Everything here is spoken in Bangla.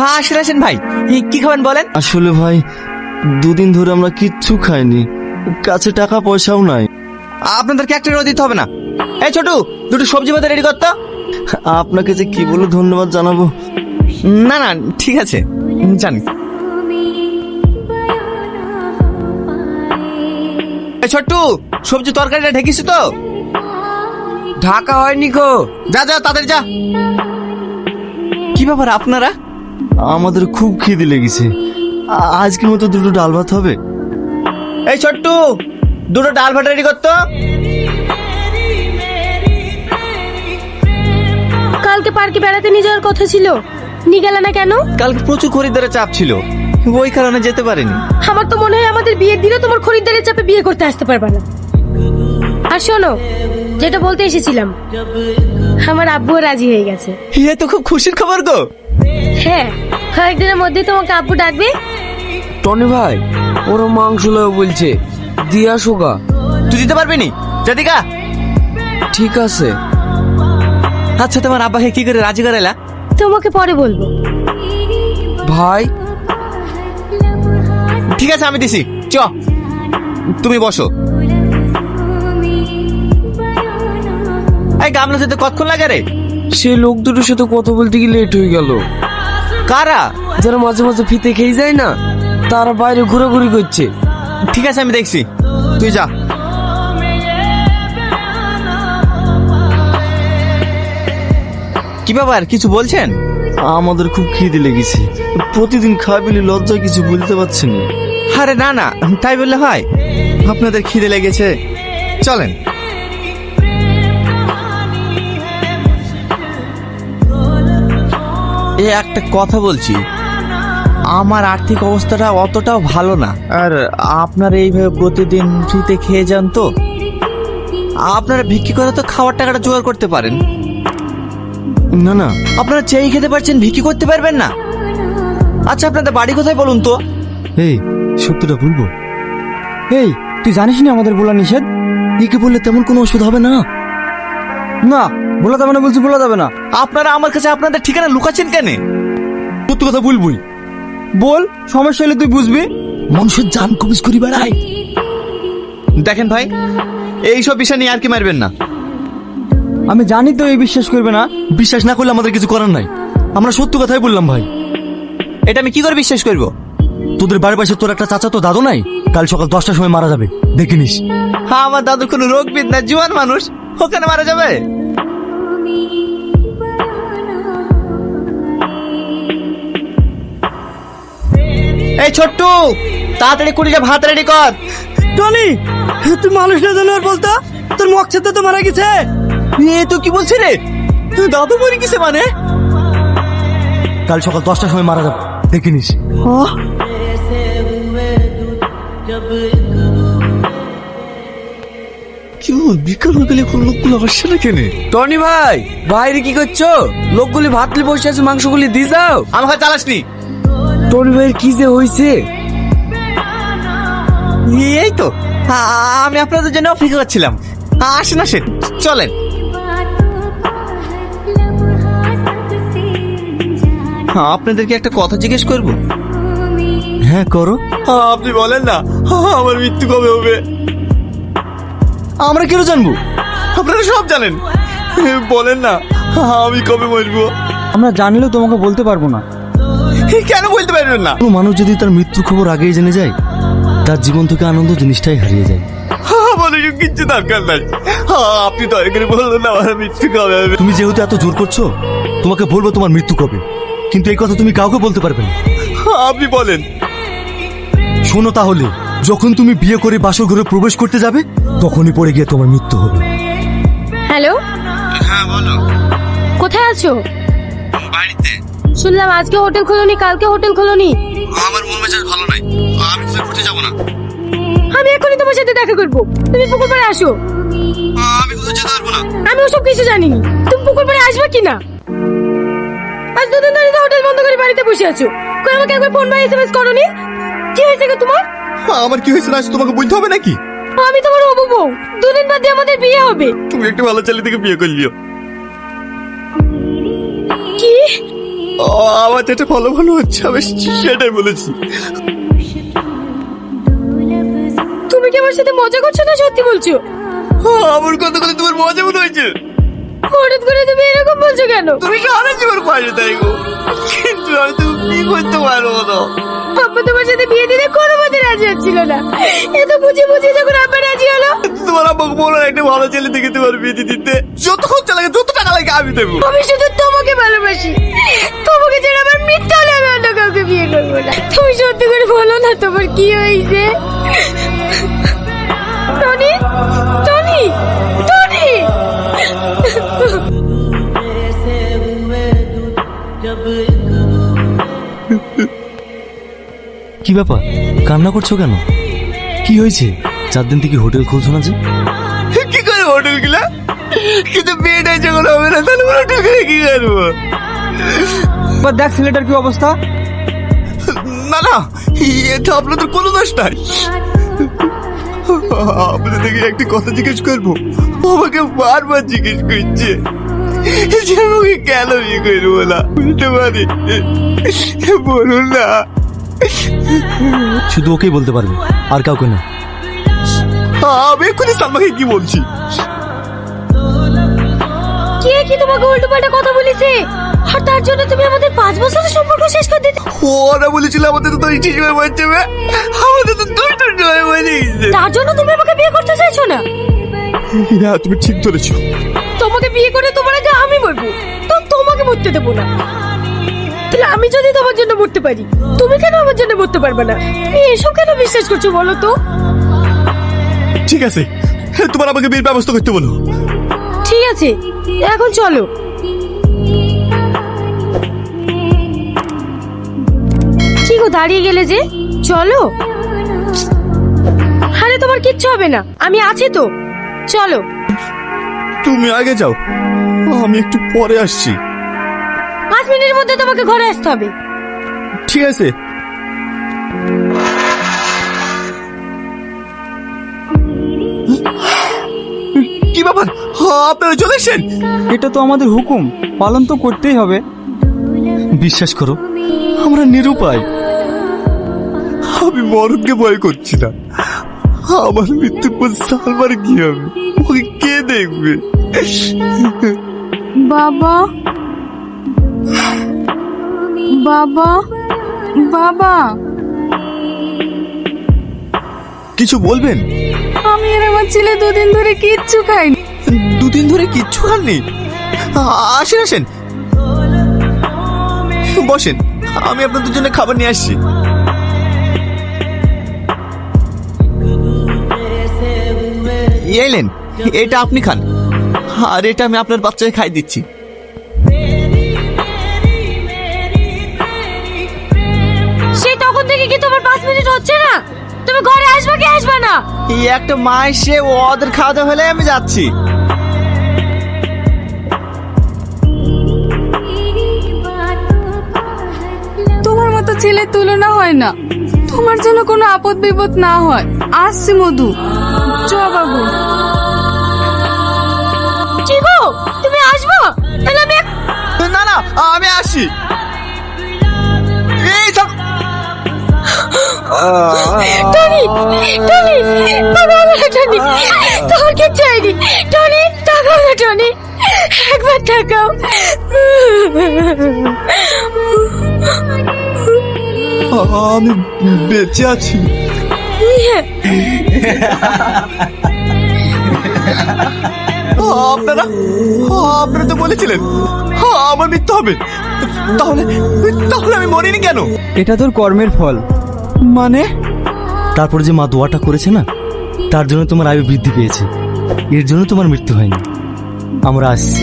হ্যাঁ আসেন আসেন ভাই, কি খাবেন বলেন। আসলে ভাই, দুদিন ধরে আমরা কিচ্ছু খাইনি, কাছে টাকা পয়সাও নাই। আপনাদেরকে একটা রোদ দিতে হবে না। এই ছোটু, দুটো সবজি ভাত রেডি করতো। আপনাকে যে কি বলে ধন্যবাদ জানাবো। না না ঠিক আছে, জানি। এই ছোট্টু, সবজি তরকারিটা ঢেকিস তো? ঢাকা হয়নি গো। যা যা তাদের যা। কি ব্যাপার আপনারা? আমাদের খুব খিদে লেগেছে, আজকের মতো দুটো ডাল ভাত হবে। এই ছোট্টু, দুটো ডাল ভাত রেডি করতো। কালকে পার্কে বেড়াতে নিয়ে যাওয়ার কথা ছিল, নিয়ে গেলে না কেন? কালকে প্রচুর খরিদ্দারের চাপ ছিল, ওই কারণে যেতে পারিনি। আমার তো মনে হয় আমাদের বিয়ের দিনে তোমার খরিদ্দারের চাপে বিয়ে করতে আসতে পারবে না। আর শোনো, যেটা বলতে এসেছিলাম, আমার আব্বুও রাজি হয়ে গেছে। এ তো খুব খুশির খবর গো। হ্যাঁ, কয়েকদিনের মধ্যে তোমাকে আব্বু ডাকবে। টনি ভাই, ওরা মাংস লয় বলছে, দিয়ে আসো গা। তুই দিতে পারবি নি? জাদিকা। ঠিক আছে। আচ্ছা তোমার আব্বাকে কি করে রাজি করাইলা? তোমাকে পরে বলবো। ভাই ঠিক আছে আমি দিছি, চ তুমি বসো। এই গামলা যেতে কতক্ষণ লাগে রে? সে লোক দুটোর সাথে কথা বলতে গিয়ে লেট হয়ে গেল। কারা? যারা মাঝে মাঝে ফিতে খেয়ে যায় না, তারা বাইরে ঘোরাঘুরি করছে। ঠিক আছে আমি দেখছি, তুই যা। কি ব্যাপার, কিছু বলছেন? আমাদের খুব খিদে লেগেছে, প্রতিদিন খাই বলে লজ্জায় কিছু বলতে পারছি না। আরে না না, তাই বললে হয়? আপনাদের খিদে লেগেছে, চলেন। এ একটা কথা বলছি, আমার আর্থিক অবস্থাটা অতটাও ভালো না, আর আপনারা এইভাবে প্রতিদিন ফ্রিতে খেয়ে যান তো। আপনারা বিক্রি করে তো খাওয়ার টাকাটা জোগাড় করতে পারেন। না না, আপনারা চেয়ে খেতে পারছেন, বিক্রি করতে পারবেন না? আচ্ছা আপনাদের বাড়ি কোথায় বলুন তো? এই সত্যটা বলবো? এই, তুই জানিস না আমাদের বলা নিষেধ? একে বললে তেমন কোনো ওষুধ হবে না। না, বলা যাবে না বলছি, বলা যাবে না। আপনারা আমার কাছে আপনাদের ঠিকানা লুকাচ্ছেন কেন? সত্যি কথা বলবই। বল, সমস্যা হলে তুই বুঝবি। মানুষের জান কবিজ করি বেড়ায়। দেখেন ভাই, এইসব বিষয় নিয়ে আর কি মারবেন না। আমি জানি তো এই বিশ্বাস করবে না। বিশ্বাস না করলে আমাদের কিছু করার নাই, আমরা সত্যি কথাই বললাম ভাই। এটা আমি কি করে বিশ্বাস করব? তোদের বাড়ির পাশে তোর একটা চাচা তো দাদু নাই, কাল সকাল 10টার সময় মারা যাবে, দেখে নিস। হ্যাঁ আমার দাদু কোনো রোগবিদ না, জুয়ান মানুষ, ওখানে মারা যাবে। এই ছোট্টু, তাড়াতাড়ি কুড়িটা ভাত রেডি কর। টনি, তুই মানুষ না জানার বলতো, তোর মুখ ছেতে তো মারা গেছে। এ তো কি বলছিস রে? দাদু মরে গেছে মানে? কাল সকাল 10টার সময় মারা যাবে, দেখে নিস। কি বল, বিকাল হয়ে গেলে কোন লোকগুলো আসছে না কেন? টনি ভাই, বাইরে কি করছো? লোকগুলি ভাতলি বসে আছে, মাংসগুলি দিয়ে যাও। আমাকে চালাসনি। টনি ভাইয়ের কি যে হয়েছে? এই তো আমি আপনাদের জন্য অপেক্ষা করছিলাম। আসেন আসেন, চলেন। আপনাদেরকে একটা কথা জিজ্ঞেস করব? হ্যাঁ করো। আপনি বলেন না, আমার মৃত্যু কবে হবে? আমরা কেন জানবো? আপনারা সব জানেন, বলেন না আমি কবে মরবো? আমরা জানলেও তোমাকে বলতে পারবো না। কেন বলতে পারবেন না? কোনো মানুষ যদি তার মৃত্যুর খবর আগেই জেনে যায়, তার জীবন থেকে আনন্দ জিনিসটাই হারিয়ে যায়। আমাদের কিচ্ছু দরকার নাই, আপনি দয়া করে বললেন না আমার মৃত্যু কবে হবে। তুমি যেহেতু এত জোর করছো, তোমাকে বলবো তোমার মৃত্যু কবে, কিন্তু এই কথা তুমি কাউকে বলতে পারবে না। আপনি বলেন। শোনো তাহলে, যখন তুমি বিয়ে করে বাসর ঘরে প্রবেশ করতে যাবে, তখনই পড়ে গিয়ে তোমার মৃত্যু হবে। হ্যালো, হ্যাঁ বলো। কোথায় আছো? বাড়িতে। শুনলাম আজকে হোটেল খোলনি, কালকে হোটেল খোলনি। আমার মন মেজাজ ভালো নাই, আমি কোথাও ঘুরতে যাবো না। আমি এখনই তোমার সাথে দেখা করবো, তুমি পুকুর পাড়ে আসো। আমি কোথাও যেতে পারবো না। আমি ওসব কিছু জানি না, তুমি পুকুর পাড়ে আসবে কিনা? আজ দুদিন ধরে তো হোটেল বন্ধ করে বাড়িতে বসে আছো, কই আমাকে একবার ফোন বা এসএমএস করোনি? কি হয়েছে গো তোমার? আমার কি হয়েছে না তোমাকে বলতে হবে নাকি? আমি তোমার হবু বউ, দুদিন বাদে আমাদের বিয়ে হবে। তুমি একটা ভালো ছেলে থেকে বিয়ে করলিও। কি? আমার যেটা ভালো ভালো হচ্ছে আমি সেটাই বলেছি। তুমি কি আমার সাথে মজা করছো না সত্যি বলছো? আমার কথা বলে তোমার মজা মনে হয়েছে? হঠাৎ করে তুমি এরকম বলছো কেন? তুমি সারা জীবন পাশে থাকো, কিন্তু আমি তুমি কি করতে পারবো না। আব্বা তোমার সাথে বিয়ে দিতে কোনো মতে রাজি হচ্ছিল না, এত বুঝে বুঝে যখন আব্বা রাজি হলো। তোমার আব্বাকে বলো একটা ভালো ছেলে দেখে তোমার বিয়ে দিয়ে দিতে, যত খরচা লাগে যত টাকা লাগে আমি দেবো। আমি শুধু তোমাকে ভালোবাসি, তোমাকে ছাড়া আমার মৃত্যু হলে আমি অন্য কাউকে বিয়ে করবো না। তুমি সত্যি করে বলো না তোমার কি হয়েছে? Tony, Tony, Tony. কি ব্যাপার, কান্না করছো কেন? কি হয়েছে? 4 দিন থেকে হোটেল খুলছো না যে? কি করে হোটেল গুলা? কিন্তু বিয়েটা যখন হবে না তাহলে হোটেল করে কি করবো? দেখ ছেলেটার কি অবস্থা। না না, এটা আপনাদের কোনো দোষ নাই। আপনাদের থেকে একটি কথা জিজ্ঞেস করবো, আমাকে বারবার জিজ্ঞেস করছে যে আমাকে কেন বিয়ে করবো না, বুঝতে পারি বলুন না। শুধু ওকেই বলতে পারবে, আর কাউকে না। আমি এক্ষুনি সালমাকে কি বলছি। কে কি তোমাকে উল্টো পাল্টা কথা বলেছে? আর তার জন্য তুমি আমাদের 5 বছরের সম্পর্ক শেষ করে দিতে? ওরা বলেছিল আমাদের তো দুইটি সময় মরে যাবে, আমাদের তো দুইটা সময় মরে গেছে। তার জন্য তুমি আমাকে বিয়ে করতে চাইছো না? হ্যাঁ, তুমি ঠিক ধরেছো। তোমাকে বিয়ে করে তোমার আগে আমি মরবো, তো তোমাকে মরতে দেবো না। তাহলে আমি যদি তোমার জন্য মরতে পারি, তুমি কেন আমার জন্য মরতে পারবে না? তুমি এসব কেন বিশ্বাস করছো বলো তো? ঠিক আছে, তোমার আমাকে বিয়ের ব্যবস্থা করতে বলো। ঠিক আছে, এখন চলো। কি গো দাঁড়িয়ে গেলে যে? চলো। আরে তোমার কিচ্ছু হবে না, আমি আছি তো, চলো। তুমি আগে যাও, আমি একটু পরে আসছি। 5 মিনিটের মধ্যে তোমাকে ঘরে আসতে হবে। ঠিক আছে। কি ব্যাপার, আপনারা চলে এসেছেন? এটা তো আমাদের হুকুম, পালন তো করতেই হবে। বিশ্বাস করো, আমরা নিরুপায়। আমি মরণকে ভয় করছি না। আমার মৃত্যুর পর সালমার কি হবে, ওকে কে দেখবে? বাবা, বাবা, বাবা, কিছু বলবেন? আমি আর আমার ছেলে 2 দিন ধরে কিচ্ছু খাইনি। 2 দিন ধরে কিচ্ছু খাননি? আসেন আসেন, বসেন, আমি আপনাদের জন্য খাবার নিয়ে আসছি। এলেন, এটা আপনি খান, আর এটা আমি আপনার বাচ্চাকে খাই দিচ্ছি। সেই তখন থেকে কি তোমার 5 মিনিট হচ্ছে না? তুমি ঘরে আসবে কি আসবে না? এই একটা মা এসে ওদের খাওয়া দাওয়া হলে আমি যাচ্ছি। তোমার মতো ছেলের তুলনা হয় না। তোমার জন্য কোনো আপদ বিপদ না হয়। আসছি মধু, চ বাবু। কি গো, তুমি আসবো? তাহলে আমি না না, আমি আসি। এই থাক। টনি, টনি, তাকাও না টনি, তোমার কিচ্ছু হয়নি। টনি, তাকাও না টনি, একবার তাকাও। আমি বেঁচে আছি। আপনারা আপনারা তো বলেছিলেন আমার মৃত্যু হবে, তাহলে তাহলে আমি মরিনি কেন? এটা তোর কর্মের ফল। মানে? তারপরে যে মা দোয়াটা করেছে না, তার জন্য তোমার আয়ু বৃদ্ধি পেয়েছে, এর জন্য তোমার মৃত্যু হয়নি। আমরা আসছি।